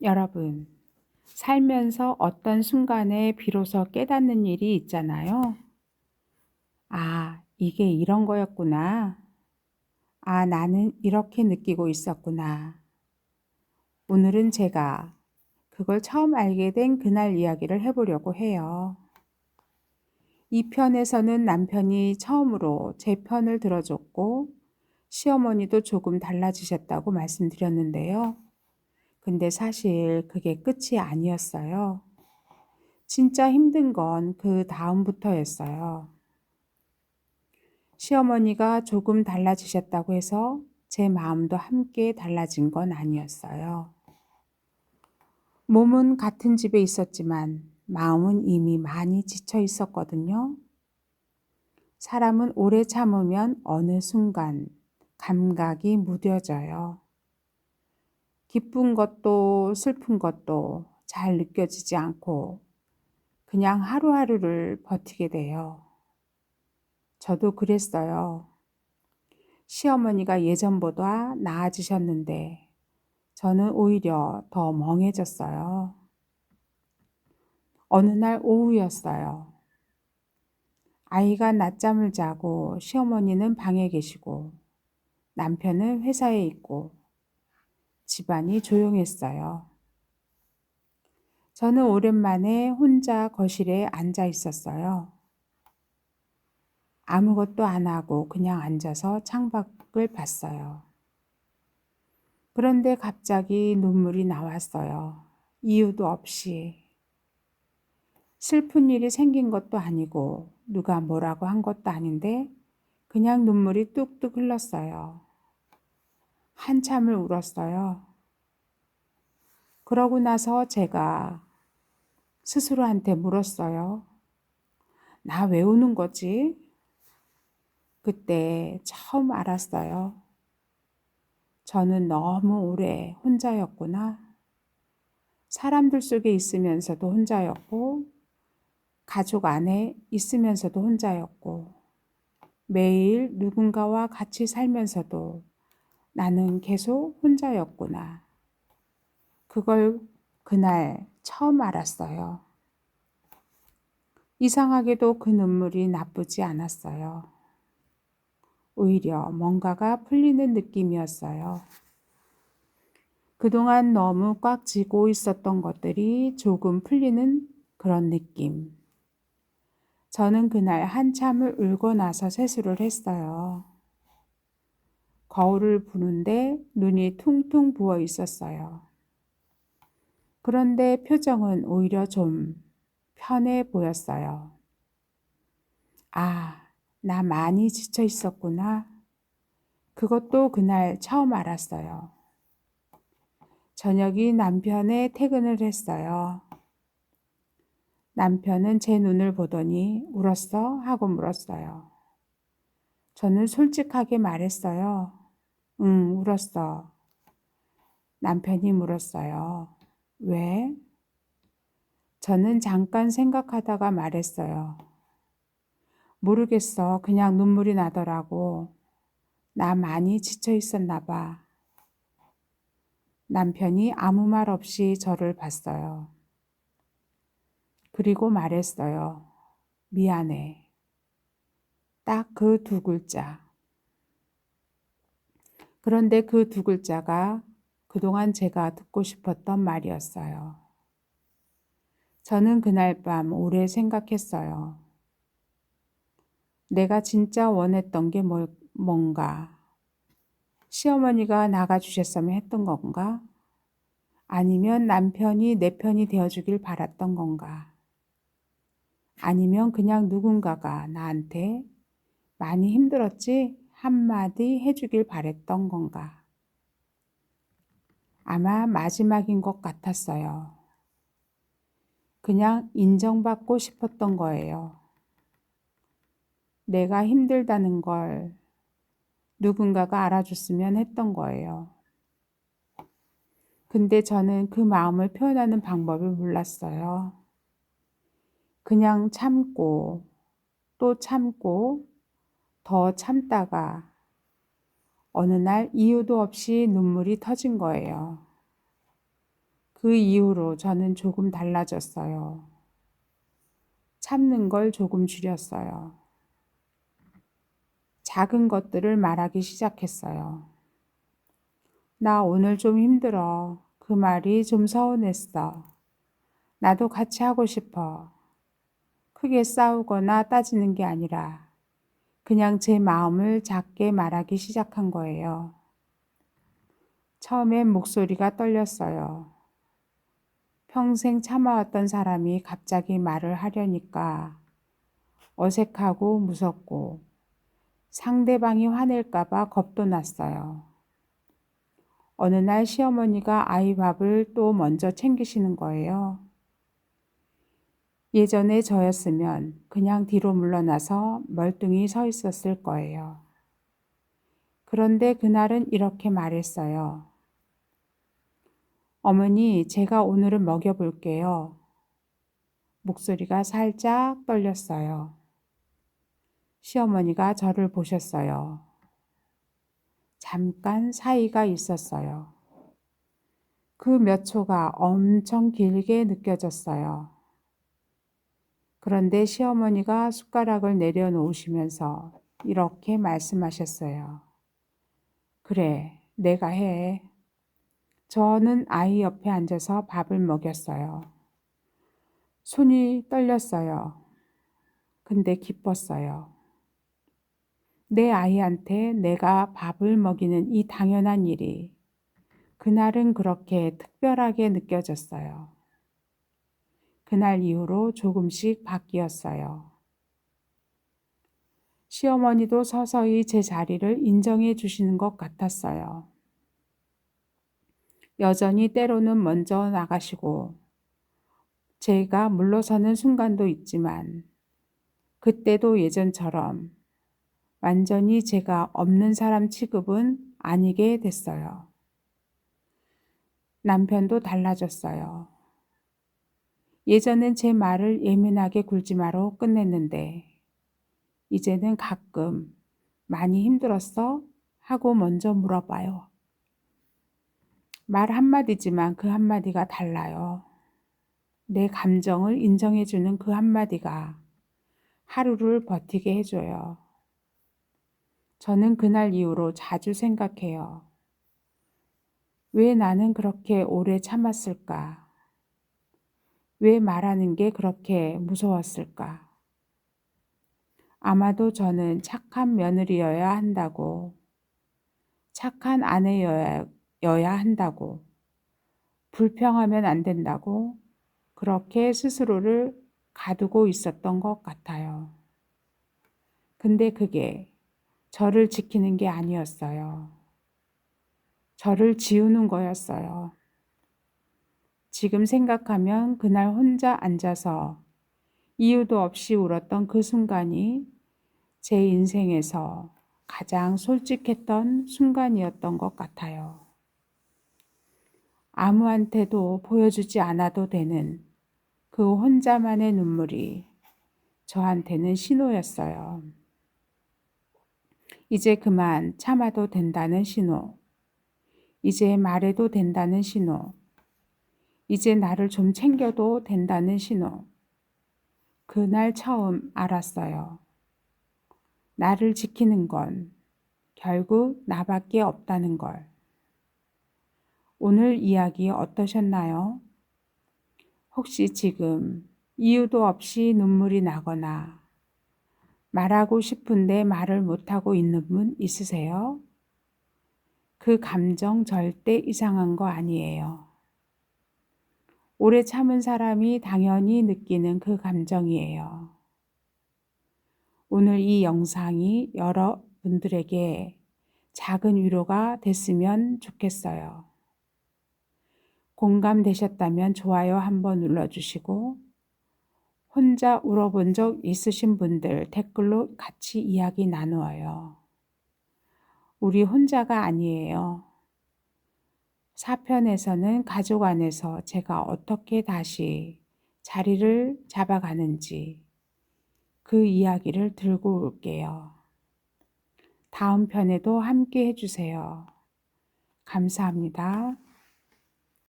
여러분, 살면서 어떤 순간에 비로소 깨닫는 일이 있잖아요. 아, 이게 이런 거였구나. 아, 나는 이렇게 느끼고 있었구나. 오늘은 제가 그걸 처음 알게 된 그날 이야기를 해보려고 해요. 이 편에서는 남편이 처음으로 제 편을 들어줬고, 시어머니도 조금 달라지셨다고 말씀드렸는데요. 근데 사실 그게 끝이 아니었어요. 진짜 힘든 건 그 다음부터였어요. 시어머니가 조금 달라지셨다고 해서 제 마음도 함께 달라진 건 아니었어요. 몸은 같은 집에 있었지만 마음은 이미 많이 지쳐 있었거든요. 사람은 오래 참으면 어느 순간 감각이 무뎌져요. 기쁜 것도 슬픈 것도 잘 느껴지지 않고 그냥 하루하루를 버티게 돼요. 저도 그랬어요. 시어머니가 예전보다 나아지셨는데 저는 오히려 더 멍해졌어요. 어느 날 오후였어요. 아이가 낮잠을 자고 시어머니는 방에 계시고 남편은 회사에 있고 집안이 조용했어요. 저는 오랜만에 혼자 거실에 앉아 있었어요. 아무것도 안 하고 그냥 앉아서 창밖을 봤어요. 그런데 갑자기 눈물이 나왔어요. 이유도 없이. 슬픈 일이 생긴 것도 아니고 누가 뭐라고 한 것도 아닌데 그냥 눈물이 뚝뚝 흘렀어요. 한참을 울었어요. 그러고 나서 제가 스스로한테 물었어요. 나 왜 우는 거지? 그때 처음 알았어요. 저는 너무 오래 혼자였구나. 사람들 속에 있으면서도 혼자였고, 가족 안에 있으면서도 혼자였고, 매일 누군가와 같이 살면서도 나는 계속 혼자였구나. 그걸 그날 처음 알았어요. 이상하게도 그 눈물이 나쁘지 않았어요. 오히려 뭔가가 풀리는 느낌이었어요. 그동안 너무 꽉 쥐고 있었던 것들이 조금 풀리는 그런 느낌. 저는 그날 한참을 울고 나서 세수를 했어요. 거울을 보는데 눈이 퉁퉁 부어 있었어요. 그런데 표정은 오히려 좀 편해 보였어요. 아, 나 많이 지쳐 있었구나. 그것도 그날 처음 알았어요. 저녁이 남편의 퇴근을 했어요. 남편은 제 눈을 보더니 울었어? 하고 물었어요. 저는 솔직하게 말했어요. 응, 울었어. 남편이 물었어요. 왜? 저는 잠깐 생각하다가 말했어요. 모르겠어. 그냥 눈물이 나더라고. 나 많이 지쳐 있었나 봐. 남편이 아무 말 없이 저를 봤어요. 그리고 말했어요. 미안해. 딱 그 두 글자. 그런데 그 두 글자가 그동안 제가 듣고 싶었던 말이었어요. 저는 그날 밤 오래 생각했어요. 내가 진짜 원했던 게 뭔가? 시어머니가 나가주셨으면 했던 건가? 아니면 남편이 내 편이 되어주길 바랐던 건가? 아니면 그냥 누군가가 나한테 많이 힘들었지? 한마디 해주길 바랬던 건가? 아마 마지막인 것 같았어요. 그냥 인정받고 싶었던 거예요. 내가 힘들다는 걸 누군가가 알아줬으면 했던 거예요. 근데 저는 그 마음을 표현하는 방법을 몰랐어요. 그냥 참고 또 참고 더 참다가 어느 날 이유도 없이 눈물이 터진 거예요. 그 이후로 저는 조금 달라졌어요. 참는 걸 조금 줄였어요. 작은 것들을 말하기 시작했어요. 나 오늘 좀 힘들어. 그 말이 좀 서운했어. 나도 같이 하고 싶어. 크게 싸우거나 따지는 게 아니라 그냥 제 마음을 작게 말하기 시작한 거예요. 처음엔 목소리가 떨렸어요. 평생 참아왔던 사람이 갑자기 말을 하려니까 어색하고 무섭고 상대방이 화낼까봐 겁도 났어요. 어느 날 시어머니가 아이 밥을 또 먼저 챙기시는 거예요. 예전에 저였으면 그냥 뒤로 물러나서 멀뚱히 서 있었을 거예요. 그런데 그날은 이렇게 말했어요. 어머니, 제가 오늘은 먹여볼게요. 목소리가 살짝 떨렸어요. 시어머니가 저를 보셨어요. 잠깐 사이가 있었어요. 그 몇 초가 엄청 길게 느껴졌어요. 그런데 시어머니가 숟가락을 내려놓으시면서 이렇게 말씀하셨어요. 그래, 내가 해. 저는 아이 옆에 앉아서 밥을 먹였어요. 손이 떨렸어요. 근데 기뻤어요. 내 아이한테 내가 밥을 먹이는 이 당연한 일이 그날은 그렇게 특별하게 느껴졌어요. 그날 이후로 조금씩 바뀌었어요. 시어머니도 서서히 제 자리를 인정해 주시는 것 같았어요. 여전히 때로는 먼저 나가시고 제가 물러서는 순간도 있지만 그때도 예전처럼 완전히 제가 없는 사람 취급은 아니게 됐어요. 남편도 달라졌어요. 예전엔 제 말을 예민하게 굴지마로 끝냈는데 이제는 가끔 많이 힘들었어? 하고 먼저 물어봐요. 말 한마디지만 그 한마디가 달라요. 내 감정을 인정해주는 그 한마디가 하루를 버티게 해줘요. 저는 그날 이후로 자주 생각해요. 왜 나는 그렇게 오래 참았을까? 왜 말하는 게 그렇게 무서웠을까? 아마도 저는 착한 며느리여야 한다고, 착한 아내여야 한다고, 불평하면 안 된다고, 그렇게 스스로를 가두고 있었던 것 같아요. 근데 그게 저를 지키는 게 아니었어요. 저를 지우는 거였어요. 지금 생각하면 그날 혼자 앉아서 이유도 없이 울었던 그 순간이 제 인생에서 가장 솔직했던 순간이었던 것 같아요. 아무한테도 보여주지 않아도 되는 그 혼자만의 눈물이 저한테는 신호였어요. 이제 그만 참아도 된다는 신호. 이제 말해도 된다는 신호. 이제 나를 좀 챙겨도 된다는 신호. 그날 처음 알았어요. 나를 지키는 건 결국 나밖에 없다는 걸. 오늘 이야기 어떠셨나요? 혹시 지금 이유도 없이 눈물이 나거나 말하고 싶은데 말을 못하고 있는 분 있으세요? 그 감정 절대 이상한 거 아니에요. 오래 참은 사람이 당연히 느끼는 그 감정이에요. 오늘 이 영상이 여러분들에게 작은 위로가 됐으면 좋겠어요. 공감되셨다면 좋아요 한번 눌러주시고 혼자 울어본 적 있으신 분들 댓글로 같이 이야기 나누어요. 우리 혼자가 아니에요. 4편에서는 가족 안에서 제가 어떻게 다시 자리를 잡아가는지 그 이야기를 들고 올게요. 다음 편에도 함께 해주세요. 감사합니다.